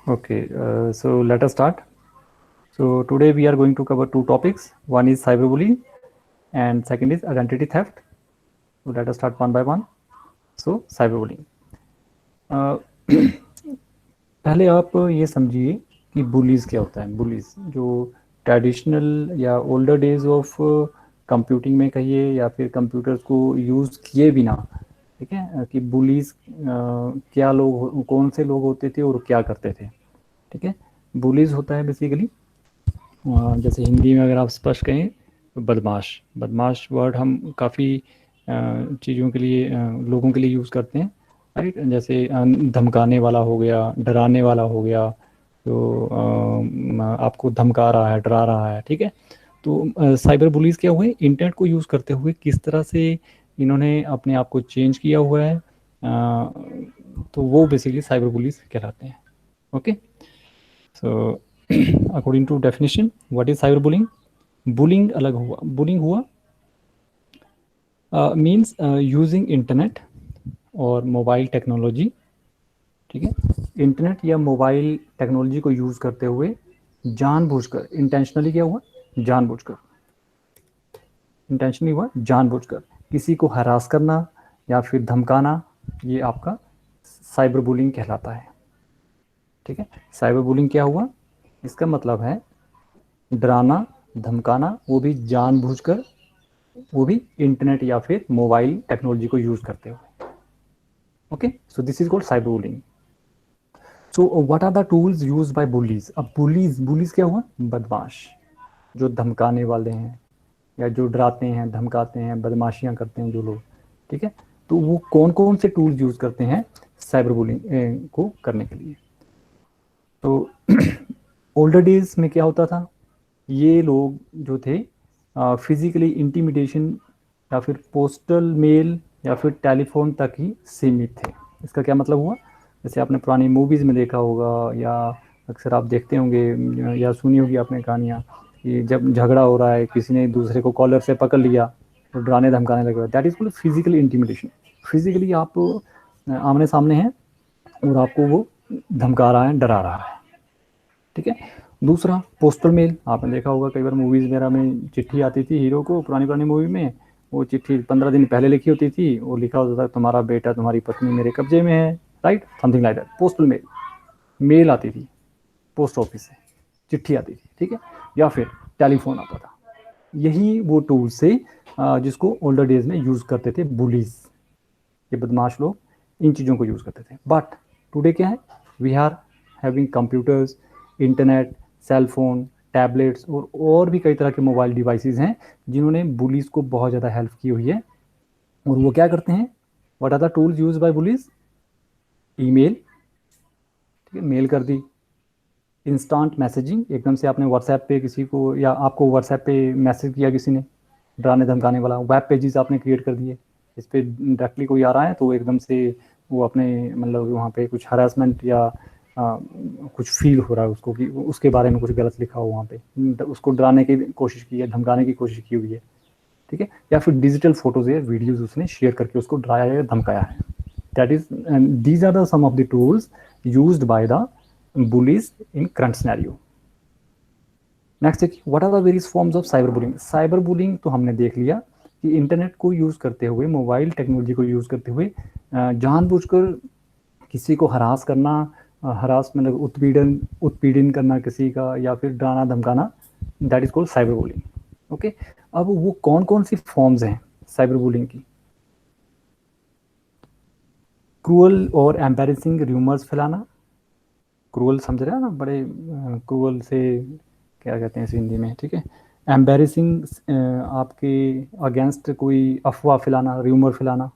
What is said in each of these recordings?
Okay, so let us start. So today we are going to cover two topics. One is cyberbullying and second is identity theft. So let us start one by one. So cyberbullying. Uh, पहले आप ये समझिए कि bullies क्या होता है। Bullies जो traditional या ओल्डर डेज ऑफ कंप्यूटिंग में कहिए या फिर कंप्यूटर्स को यूज़ किए बिना, ठीक है, कि बुलीज क्या लोग, कौन से लोग होते थे और क्या करते थे। ठीक है, बुलीज होता है बेसिकली, जैसे हिंदी में अगर आप स्पष्ट कहें तो बदमाश। बदमाश वर्ड हम काफ़ी चीज़ों के लिए, लोगों के लिए यूज़ करते हैं, राइट। जैसे धमकाने वाला हो गया, डराने वाला हो गया, तो आपको धमका रहा है, डरा रहा है, ठीक है। तो साइबर बुलीज क्या हुए, इंटरनेट को यूज़ करते हुए किस तरह से इन्होंने अपने आप को चेंज किया हुआ है, तो वो बेसिकली साइबर बुलीज कहलाते हैं। Okay, so according to definition what is cyber bullying. Bullying अलग हुआ, बुलिंग हुआ मीन्स यूजिंग इंटरनेट और मोबाइल टेक्नोलॉजी, ठीक है। इंटरनेट या मोबाइल टेक्नोलॉजी को यूज़ करते हुए जानबूझकर, इंटेंशनली क्या हुआ, जानबूझकर, इंटेंशनली हुआ जानबूझकर किसी को हरास करना या फिर धमकाना, ये आपका साइबर बुलिंग कहलाता है। ठीक है, साइबर बुलिंग क्या हुआ, इसका मतलब है डराना, धमकाना, वो भी जानबूझकर, वो भी इंटरनेट या फिर मोबाइल टेक्नोलॉजी को यूज करते हुए। Okay, so this is called cyber bullying. So what are the tools use by bullies. अब बुलीज, बुलीज क्या हुआ, बदमाश, जो धमकाने वाले हैं या जो डराते हैं, धमकाते हैं, बदमाशियां करते हैं जो लोग, ठीक है। तो वो कौन कौन से टूल्स यूज करते हैं साइबर बुलिंग को करने के लिए। तो ओल्डर डेज में क्या होता था, ये लोग जो थे फिजिकली इंटिमिडेशन या फिर पोस्टल मेल या फिर टेलीफोन तक ही सीमित थे। इसका क्या मतलब हुआ, जैसे आपने पुरानी मूवीज़ में देखा होगा या अक्सर आप देखते होंगे या सुनी होगी आपने कहानियाँ कि जब झगड़ा हो रहा है, किसी ने दूसरे को कॉलर से पकड़ लिया और डराने धमकाने लगे, that is called physical intimidation. Physically आप आमने सामने हैं और आपको वो धमका रहा है, डरा रहा है, ठीक है। दूसरा पोस्टल मेल, आपने देखा होगा कई बार मूवीज़ वगैरह में चिट्ठी आती थी हीरो को, पुरानी पुरानी मूवी में वो चिट्ठी 15 दिन पहले लिखी होती थी, वो लिखा होता था तुम्हारा बेटा, तुम्हारी पत्नी मेरे कब्जे में है, right, something like that. Postal mail, mail आती थी पोस्ट ऑफिस से, चिट्ठी आती थी, ठीक है, या फिर टेलीफोन आता था। यही वो टूल्स से जिसको ओल्डर डेज में यूज़ करते थे बुलीज, ये बदमाश लोग इन चीज़ों को यूज़ करते थे। बट टुडे क्या है, we are having computers, internet, cell phone, tablets और भी कई तरह के मोबाइल डिवाइसेस हैं जिन्होंने बुलीज को बहुत ज़्यादा हेल्प की हुई है। और वो क्या करते हैं, what are the tools use by bullies, email, ठीक है, मेल कर दी, इंस्टेंट मैसेजिंग, एकदम से आपने व्हाट्सएप पे किसी को, या आपको व्हाट्सएप पे मैसेज किया किसी ने डराने धमकाने वाला, वेब पेजेस आपने क्रिएट कर दिए, इस पर डायरेक्टली कोई आ रहा है तो एकदम से वो अपने मतलब वहाँ पे कुछ हरासमेंट या कुछ फील हो रहा है उसको कि उसके बारे में कुछ गलत लिखा हो वहाँ पे, उसको डराने की कोशिश की है, धमकाने की कोशिश की हुई है, ठीक है। या फिर डिजिटल फोटोज या वीडियोज उसने शेयर करके उसको डराया या धमकाया है। That is, these are the some of the tools used by the bullies in current scenario. Next है कि what are the various forms of cyber bullying. Cyber bullying तो हमने देख लिया कि इंटरनेट को यूज़ करते हुए, मोबाइल टेक्नोलॉजी को यूज़ करते हुए जानबूझकर किसी को हरास करना, हरास मतलब उत्पीड़न, उत्पीड़न करना किसी का, या फिर डराना धमकाना, that is called cyber bullying. Okay, अब वो कौन कौन सी फॉर्म्स हैं साइबर बुलिंग की। क्रूअल और एम्बेरसिंग र्यूमर्स फैलाना, क्रूअल समझ रहे हैं ना, बड़े क्रूअल से क्या कहते हैं इस हिंदी में, ठीक है। एम्बेरसिंग, आपके अगेंस्ट कोई अफवाह फैलाना, र्यूमर फैलाना,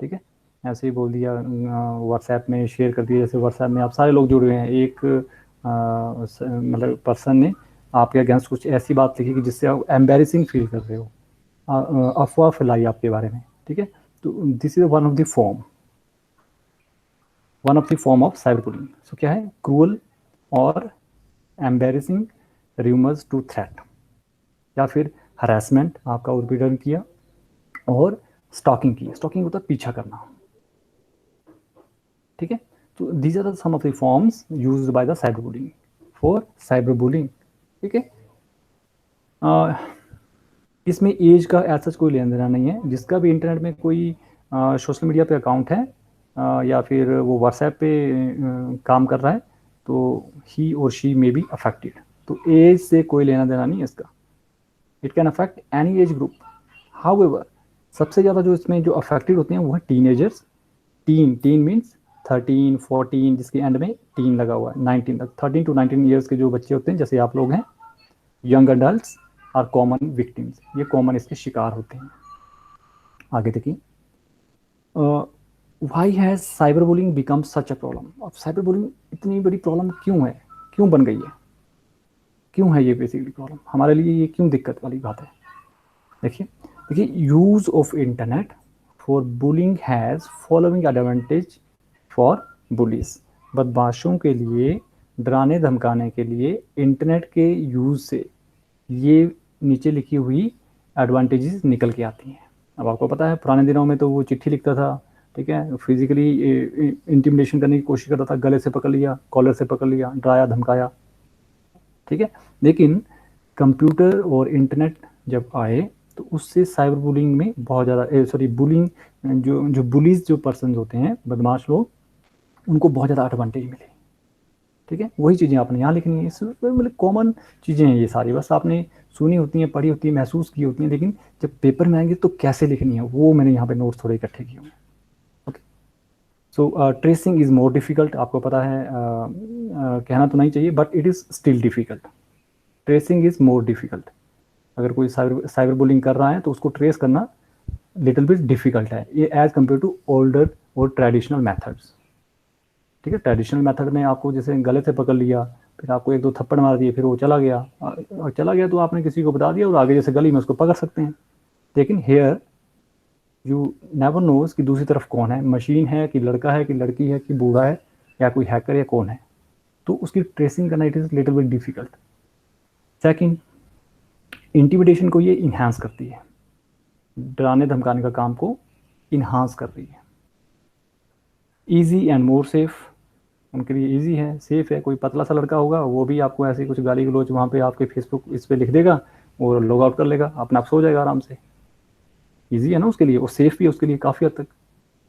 ठीक है, ऐसे ही बोल दिया, व्हाट्सएप में शेयर कर दिया, जैसे व्हाट्सएप में आप सारे लोग जुड़े हुए हैं, एक मतलब पर्सन ने आपके अगेंस्ट कुछ ऐसी बात लिखी कि जिससे आप एम्बेरसिंग फील कर रहे हो, अफवाह फैलाई आपके बारे में, ठीक है। तो this is one of the form, one of the form of cyber bullying. So क्या है, क्रूअल और एम्बेरसिंग र्यूमर्स टू थ्रेट, या फिर हरासमेंट, आपका उत्पीड़न किया, और स्टॉकिंग की, स्टॉकिंग होता है पीछा करना, ठीक है। तो these are some of the forms used by the cyber bullying for cyber bullying. ठीक है, इसमें एज का ऐसा कोई लेना देना नहीं है। जिसका भी इंटरनेट में कोई सोशल मीडिया पे अकाउंट है या फिर वो व्हाट्सएप पे काम कर रहा है तो ही और शी मे बी अफेक्टेड। तो एज से कोई लेना देना नहीं है इसका। It can affect any age group. However सबसे ज़्यादा जो इसमें जो अफेक्टेड होते हैं वो है टीनेजर्स। टीन मीन्स 13 14, जिसके एंड में टीन लगा हुआ है, 19 तक। 13 to 19 ईयर्स के जो बच्चे होते हैं जैसे आप लोग हैं, young adult are common victims, ये कॉमन इसके शिकार होते हैं। आगे देखिए, why has cyber bullying become such a problem. अब साइबर बुलिंग इतनी बड़ी प्रॉब्लम क्यों है, क्यों बन गई है, क्यों है ये बेसिकली प्रॉब्लम हमारे लिए, ये क्यों दिक्कत वाली बात है। देखिए use of internet for bullying has following advantage for bullies. बदमाशों के लिए, डराने धमकाने के लिए इंटरनेट के यूज से ये नीचे लिखी हुई एडवांटेजेस निकल के आती हैं। अब आपको पता है पुराने दिनों में तो वो चिट्ठी लिखता था, ठीक है, फिजिकली इंटिमिडेशन करने की कोशिश करता था, गले से पकड़ लिया, कॉलर से पकड़ लिया, डराया धमकाया, ठीक है। लेकिन कंप्यूटर और इंटरनेट जब आए तो उससे साइबर बुलिंग में बहुत ज़्यादा बुलिंग जो बुलीज जो पर्सन होते हैं, बदमाश लोग, उनको बहुत ज़्यादा एडवांटेज मिले। ठीक है, वही चीज़ें आपने यहाँ लिखनी है। इस मतलब कॉमन चीज़ें हैं ये सारी, बस आपने सुनी होती हैं, पढ़ी होती है, महसूस की होती हैं, लेकिन जब पेपर में आएंगे तो कैसे लिखनी है वो मैंने यहाँ पे नोट्स थोड़े इकट्ठे किए हुए हैं। Okay, so tracing is more difficult. आपको पता है कहना तो नहीं चाहिए but it is still difficult. Tracing is more difficult. अगर कोई साइबर बुलिंग कर रहा है तो उसको ट्रेस करना लिटिल बिट डिफ़िकल्ट है ये एज़ कम्पेयर टू ओल्डर और ट्रेडिशनल मैथड्स। ठीक है, ट्रेडिशनल मेथड में आपको जैसे गले से पकड़ लिया, फिर आपको एक दो थप्पड़ मार दिए, फिर वो चला गया, और चला गया तो आपने किसी को बता दिया और आगे जैसे गली में उसको पकड़ सकते हैं। लेकिन हेयर यू नेवर नोज कि दूसरी तरफ कौन है, मशीन है कि लड़का है कि लड़की है कि बूढ़ा है या कोई हैकर या कौन है, तो उसकी ट्रेसिंग करना it is little bit difficult. Second, intimidation को ये इन्हांस करती है, डराने धमकाने का काम को इन्हांस कर रही है। ईजी एंड मोर सेफ, उनके लिए इजी है, सेफ है। कोई पतला सा लड़का होगा वो भी आपको ऐसे कुछ गाली गलौज वहाँ पे आपके फेसबुक इस पे लिख देगा और लॉग आउट कर लेगा, अपने आप सो जाएगा आराम से। इजी है ना उसके लिए, वो सेफ भी है उसके लिए काफ़ी हद तक।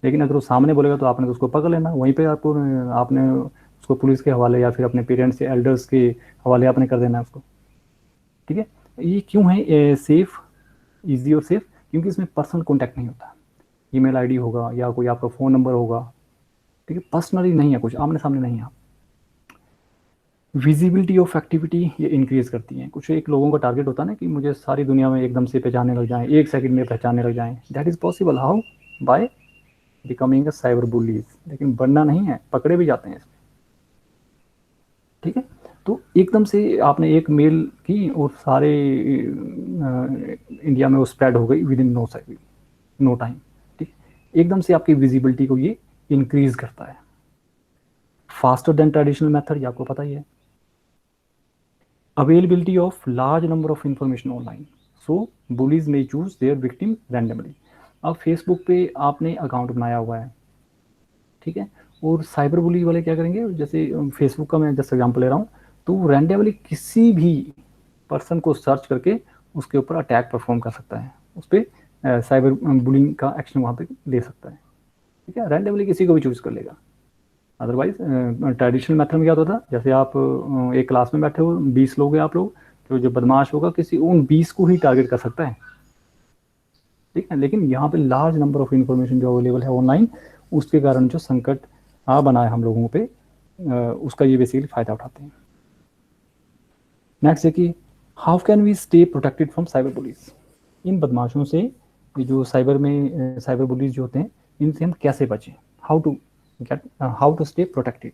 लेकिन अगर वो सामने बोलेगा तो आपने तो उसको पकड़ लेना, वहीं पे आपको आपने उसको पुलिस के हवाले या फिर अपने पेरेंट्स या एल्डर्स के हवाले आपने कर देना है उसको। ठीक है, ये क्यों है सेफ, ईजी और सेफ? क्योंकि इसमें पर्सनल कॉन्टैक्ट नहीं होता। ईमेल आईडी होगा या कोई आपका फ़ोन नंबर होगा, ठीक है, पर्सनली नहीं है, कुछ आमने सामने नहीं है। विजिबिलिटी ऑफ एक्टिविटी ये इंक्रीज़ करती हैं। कुछ एक लोगों का टारगेट होता है ना कि मुझे सारी दुनिया में एकदम से पहचानने लग जाएं, एक सेकंड में पहचानने लग जाएं। That is possible how? By becoming a cyber bullies. लेकिन बनना नहीं है, पकड़े भी जाते हैं इसमें। ठीक है, तो एकदम से आपने एक मेल की और सारे इंडिया में वो स्प्रेड हो गई विद इन नो टाइम। ठीक, एकदम से आपकी विजिबिलिटी को ये इंक्रीज करता है। फास्टर देन ट्रेडिशनल मेथड, ये आपको पता ही है। Availability of large number of information online, so bullies में चूज देयर विक्टिम रैंडमली। अब फेसबुक पे आपने अकाउंट बनाया हुआ है, ठीक है, और साइबर बुली वाले क्या करेंगे, जैसे फेसबुक का मैं जैसे एग्जांपल ले रहा हूँ, तो रैंडमली किसी भी पर्सन को सर्च करके उसके ऊपर अटैक परफॉर्म कर सकता है, उस पर साइबर बुलिंग का एक्शन वहाँ पे ले सकता है। ठीक है, रैंडमली किसी को भी चूज कर लेगा। अदरवाइज ट्रेडिशनल मेथड में क्या होता था, जैसे आप एक क्लास में बैठे हो, 20 लोग हैं आप लोग, तो जो बदमाश होगा किसी उन 20 को ही टारगेट कर सकता है। ठीक है, लेकिन यहाँ पे लार्ज नंबर ऑफ इंफॉर्मेशन जो अवेलेबल है ऑनलाइन, उसके कारण जो संकट आ बना है हम लोगों पे, उसका ये बेसिकली फ़ायदा उठाते हैं। नेक्स्ट है कि how can we stay protected from cyber bullies. इन बदमाशों से, ये जो साइबर में साइबर बुलीज जो होते हैं, इनसे हम कैसे बचें, हाउ टू स्टे प्रोटेक्टेड।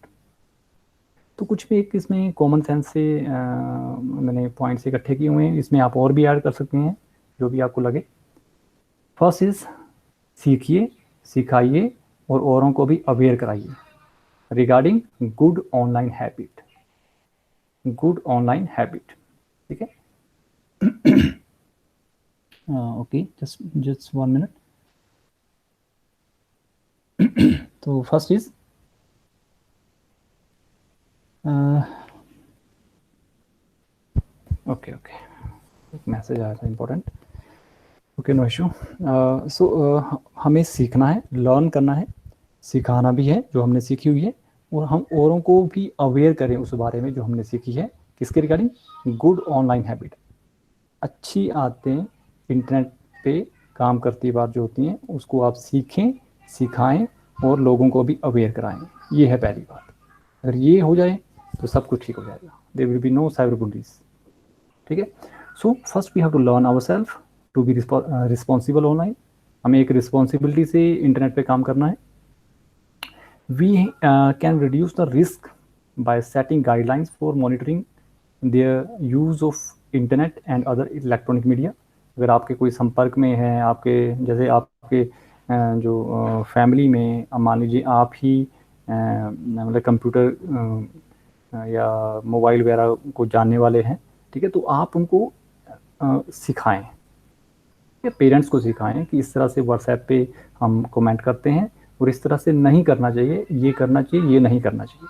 तो कुछ भी एक इसमें कॉमन सेंस से मैंने पॉइंट्स इकट्ठे किए हुए हैं, इसमें आप और भी ऐड कर सकते हैं जो भी आपको लगे। फर्स्ट इज सीखिए, सिखाइए और औरों को भी अवेयर कराइए regarding good online habit, good online habit. ठीक है, ओके, जस्ट 1 मिनट। तो फर्स्ट इज ओके ओके, एक मैसेज आया था important. Okay, no issue. So हमें सीखना है, लर्न करना है, सिखाना भी है जो हमने सीखी हुई है, और हम औरों को भी अवेयर करें उस बारे में जो हमने सीखी है। किसके रिगार्डिंग? गुड ऑनलाइन हैबिट, अच्छी आदतें इंटरनेट पे काम करती बात जो होती हैं उसको आप सीखें, सिखाएं और लोगों को भी अवेयर कराएं। ये है पहली बात। अगर ये हो जाए तो सब कुछ ठीक हो जाएगा। There will be no cyber bullies. ठीक है। So first we have to learn our self to be responsible online. हमें एक रिस्पॉन्सिबिलिटी से इंटरनेट पे काम करना है। We can reduce the risk by setting guidelines for monitoring their use of internet and other electronic media. अगर आपके कोई संपर्क में है, आपके जैसे आपके जो फैमिली में, मान लीजिए आप ही मतलब कंप्यूटर या मोबाइल वगैरह को जानने वाले हैं, ठीक है, तो आप उनको सिखाएं, या पेरेंट्स को सिखाएं कि इस तरह से व्हाट्सएप पे हम कमेंट करते हैं और इस तरह से नहीं करना चाहिए, ये करना चाहिए, ये नहीं करना चाहिए।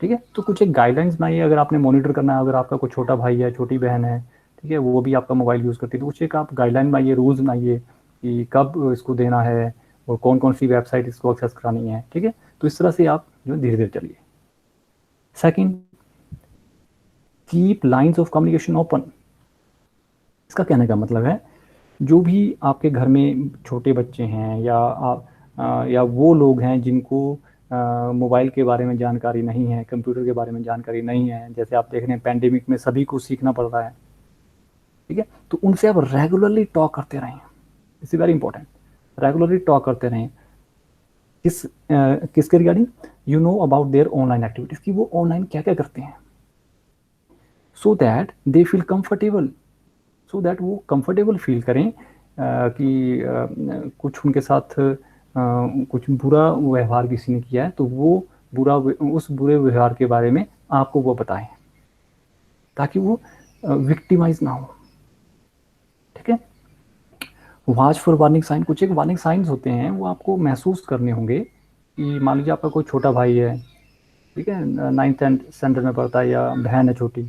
ठीक है, तो कुछ एक गाइडलाइंस बनाइए। अगर आपने मॉनिटर करना है, अगर आपका कोई छोटा भाई है, छोटी बहन है, ठीक है, वो भी आपका मोबाइल यूज़ करती है, तो कुछ एक आप गाइडलाइन बनाइए, रूल्स बनाइए कि कब इसको देना है और कौन कौन सी वेबसाइट इसको एक्सेस करानी है। ठीक है, तो इस तरह से आप जो धीरे धीरे चलिए। Second, keep lines of communication open. इसका कहने का मतलब है जो भी आपके घर में छोटे बच्चे हैं या वो लोग हैं जिनको मोबाइल के बारे में जानकारी नहीं है, कंप्यूटर के बारे में जानकारी नहीं है, जैसे आप देख रहे हैं पैंडेमिक में सभी को सीखना पड़ रहा है, ठीक है, तो उनसे आप रेगुलरली टॉक करते रहें। It's very important, regularly talk करते रहें। किसके regarding? You know about their online activities, कि वो ऑनलाइन क्या क्या करते हैं, so that they feel comfortable, so that वो कंफर्टेबल फील करें कि कुछ उनके साथ कुछ बुरा व्यवहार किसी ने किया है तो वो उस बुरे व्यवहार के बारे में आपको वो बताएं, ताकि वो विक्टिमाइज ना हो। ठीक है। वॉच फॉर वार्निंग साइन, कुछ एक वार्निंग साइंस होते हैं, वो आपको महसूस करने होंगे कि मान लीजिए आपका कोई छोटा भाई है, ठीक है, 9th स्टैंडर्ड में पढ़ता है, या बहन है छोटी,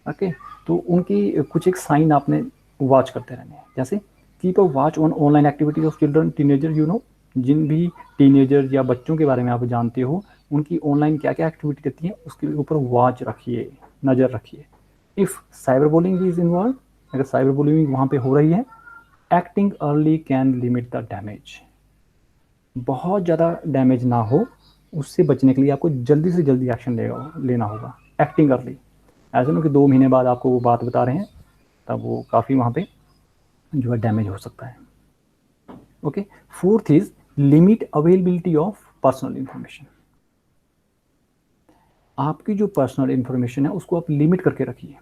ओके, तो उनकी कुछ एक साइन आपने वॉच करते रहने हैं। जैसे keep a watch on online activities of children teenager, you know, जिन भी टीनेजर या बच्चों के बारे में आप जानते हो उनकी ऑनलाइन क्या क्या एक्टिविटी रहती है उसके ऊपर वॉच रखिए, नज़र रखिए। If cyber bullying is involve, अगर साइबर बुलिंग वहाँ पे हो रही है, acting early can limit the damage. बहुत ज़्यादा डैमेज ना हो उससे बचने के लिए आपको जल्दी से जल्दी एक्शन लेना होगा। एक्टिंग अर्ली, ऐसे नहीं कि 2 महीने बाद आपको वो बात बता रहे हैं, तब वो काफ़ी वहाँ पे जो है डैमेज हो सकता है। Okay. Fourth is limit availability of personal information. आपकी जो पर्सनल इंफॉर्मेशन है उसको आप लिमिट करके रखिए।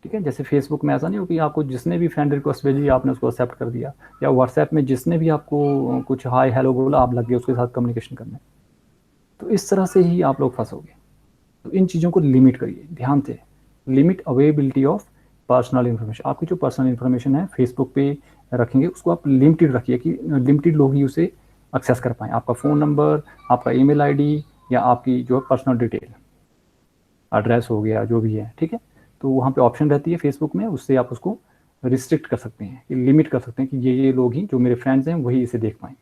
ठीक है, जैसे फेसबुक में ऐसा नहीं हो कि आपको जिसने भी फ्रेंड रिक्वेस्ट भेजी आपने उसको एक्सेप्ट कर दिया, या व्हाट्सएप में जिसने भी आपको कुछ हाय हेलो बोला आप लग गए उसके साथ कम्युनिकेशन करने, तो इस तरह से ही आप लोग फंसोगे। तो इन चीज़ों को लिमिट करिए ध्यान से। Limit availability of personal information. आपकी जो पर्सनल इन्फॉर्मेशन है फेसबुक पे रखेंगे उसको आप लिमिटेड रखिए कि लिमिटेड लोग ही उसे एक्सेस कर पाएँ। आपका फ़ोन नंबर, आपका ईमेल आईडी, या आपकी जो पर्सनल डिटेल, एड्रेस हो गया जो भी है, ठीक है, तो वहाँ पे ऑप्शन रहती है फेसबुक में, उससे आप उसको रिस्ट्रिक्ट कर सकते हैं, लिमिट कर सकते हैं कि ये लोग ही जो मेरे फ्रेंड्स हैं वही इसे देख पाएँ।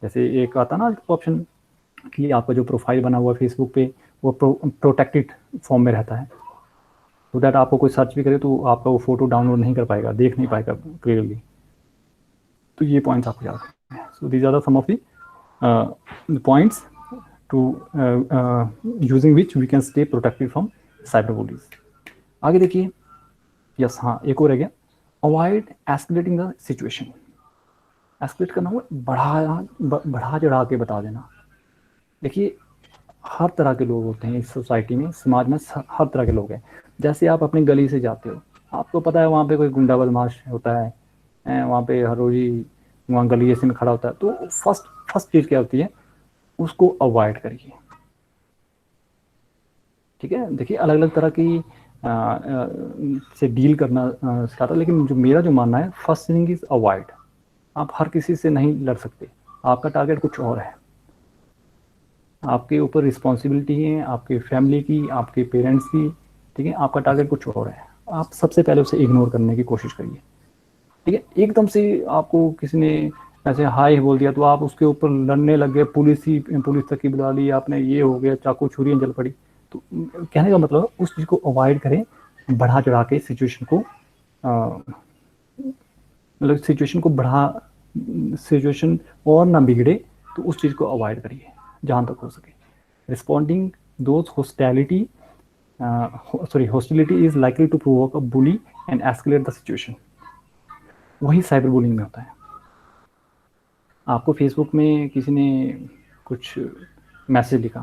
जैसे एक आता ना ऑप्शन कि आपका जो प्रोफाइल बना हुआ है फेसबुक पे वो प्रोटेक्टेड फॉर्म में रहता है, तो दैट आपको कोई सर्च भी करे तो आपका वो फोटो डाउनलोड नहीं कर पाएगा, देख नहीं पाएगा क्लियरली। तो ये पॉइंट्स आपको याद रखने हैं। So these are the some of the points to using which we can stay protected from cyber bullies. आगे देखिए, यस हाँ, एक और है क्या, avoid escalating the situation. Escalate करना हुआ बढ़ा चढ़ा के बता देना। देखिए हर तरह के लोग होते हैं इस सोसाइटी में, समाज में हर तरह के लोग हैं। जैसे आप अपनी गली से जाते हो, आपको पता है वहाँ पे कोई गुंडा बदमाश होता है, वहाँ पे हर रोज ही वहाँ गली ऐसे में खड़ा होता है, तो फर्स्ट चीज़ क्या होती है, उसको अवॉइड करिए। ठीक है, देखिए अलग अलग तरह की से डील करना सिखाता है, लेकिन जो मेरा जो मानना है, फर्स्ट थिंग इज अवॉइड। आप हर किसी से नहीं लड़ सकते, आपका टारगेट कुछ और है। आपके ऊपर रिस्पॉन्सिबिलिटी है आपके फैमिली की, आपके पेरेंट्स की, ठीक है। आपका टारगेट कुछ और है, आप सबसे पहले उसे इग्नोर करने की कोशिश करिए, ठीक है। एकदम से आपको किसी ने ऐसे हाय बोल दिया तो आप उसके ऊपर लड़ने लग गए, पुलिस तक की बुला ली आपने, ये हो गया, चाकू छुरियां जल पड़ी। तो कहने का मतलब उस चीज़ को अवॉइड करें, बढ़ा चढ़ा के सिचुएशन को मतलब सिचुएशन और ना बिगड़े, तो उस चीज़ को अवॉइड करिए जहाँ तक हो सके। Responding those hostility hostility is likely to provoke a bully and escalate the situation। वही साइबर बुलिंग में होता है। आपको फेसबुक में किसी ने कुछ मैसेज लिखा,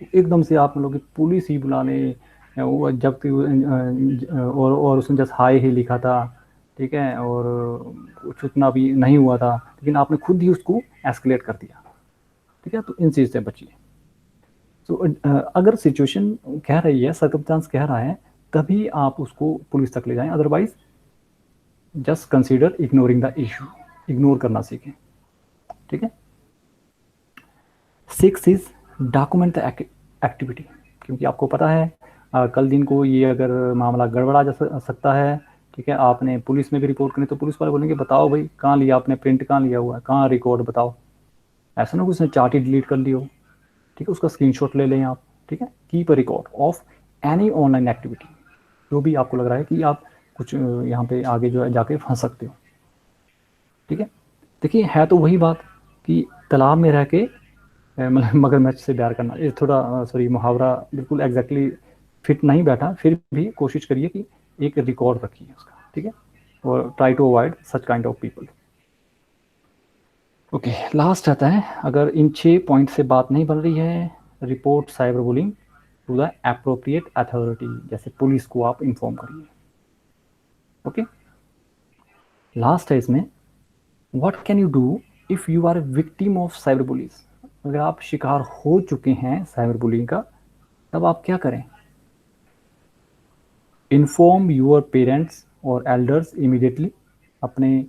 तो एकदम से आप मतलब कि पुलिस ही बुला ले, वो जब और उसने जस्ट हाय ही लिखा था, ठीक है, और कुछ उतना भी नहीं हुआ था, लेकिन आपने खुद ही उसको एस्केलेट कर दिया, ठीक है। तो इन चीज़ से बचिए। तो अगर सिचुएशन कह रही है, सर्कमस्टांस कह रहा है, तभी आप उसको पुलिस तक ले जाएं, otherwise just consider ignoring the issue, ignore करना सीखें, ठीक है। 6 इज डॉक्यूमेंट द एक्टिविटी, क्योंकि आपको पता है कल दिन को ये अगर मामला गड़बड़ा जा सकता है, ठीक है। आपने पुलिस में भी रिपोर्ट करी तो पुलिस वाले बोलेंगे बताओ भाई कहाँ लिया आपने, प्रिंट कहाँ लिया हुआ है, कहाँ रिकॉर्ड बताओ। ऐसा ना कि उसने चार्ट ही डिलीट कर लिया हो, ठीक है, उसका स्क्रीनशॉट ले लें आप, ठीक है। Keep a record of any online activity, जो भी आपको लग रहा है कि आप कुछ यहाँ पे आगे जो है जाके फंस सकते हो, ठीक है। देखिए है तो वही बात कि तालाब में रह के मतलब मगरमच्छ से प्यार करना, ये थोड़ा सॉरी मुहावरा बिल्कुल एग्जैक्टली फिट नहीं बैठा, फिर भी कोशिश करिए कि एक रिकॉर्ड रखिए उसका, ठीक है, और try to avoid such kind of people. Okay, last आता है, अगर इन 6 पॉइंट से बात नहीं बन रही है, report cyber bullying to the appropriate authority, जैसे पुलिस को आप इन्फॉर्म करिए। ओके, लास्ट है इसमें, what can you do if you are a victim of cyber bullying. अगर आप शिकार हो चुके हैं साइबर बुलिंग का, तब आप क्या करें। इन्फॉर्म यूर पेरेंट्स और एल्डर्स इमीडिएटली, अपने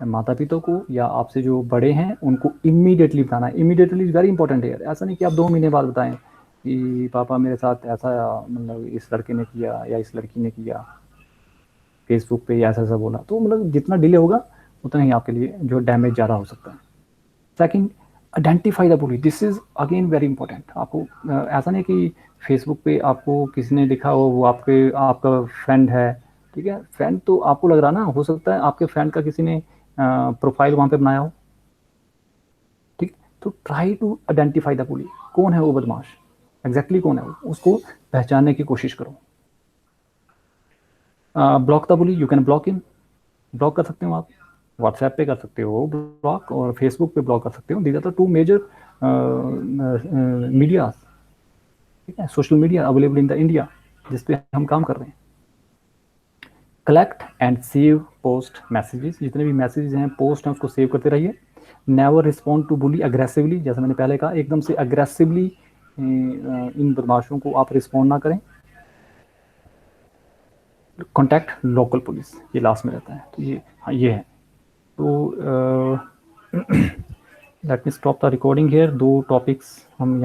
माता पिता को या आपसे जो बड़े हैं उनको इमीडिएटली बताना है। इमीडिएटली इज़ वेरी इंपॉर्टेंट है, ऐसा नहीं कि आप 2 महीने बाद बताएं कि पापा मेरे साथ ऐसा, मतलब इस लड़के ने किया या इस लड़की ने किया, फेसबुक पे ऐसा ऐसा बोला, तो मतलब जितना डिले होगा उतना ही आपके लिए जो डैमेज ज़्यादा हो सकता है। Second, identify the bully, this is again very important. आपको ऐसा नहीं कि फेसबुक पे आपको किसी ने लिखा हो वो आपका फ्रेंड है, ठीक है। फ्रेंड तो आपको लग रहा ना, हो सकता है आपके फ्रेंड का किसी ने प्रोफाइल वहाँ पे बनाया हो, ठीक। तो try to identify the bully, कौन है वो बदमाश, एग्जैक्टली कौन है वो, उसको पहचानने की कोशिश करो। Block the bully, you can block him, block कर सकते हो आप, व्हाट्सएप पे कर सकते हो ब्लॉक, और फेसबुक पे ब्लॉक कर सकते हो। These are the 2 major media, ठीक है, social media available in the India, जिस पे हम काम कर रहे हैं। Collect and save post messages, जितने भी मैसेजेस हैं, पोस्ट हैं, उसको सेव करते रहिए। Never respond to bully aggressively, जैसे मैंने पहले कहा, एकदम से अग्रेसिवली इन बदमाशों को आप रिस्पॉन्ड ना करें। कॉन्टैक्ट लोकल पुलिस, ये लास्ट में रहता है, तो ये हाँ ये है। तो let me stop the recording here. 2 topics हम यहाँ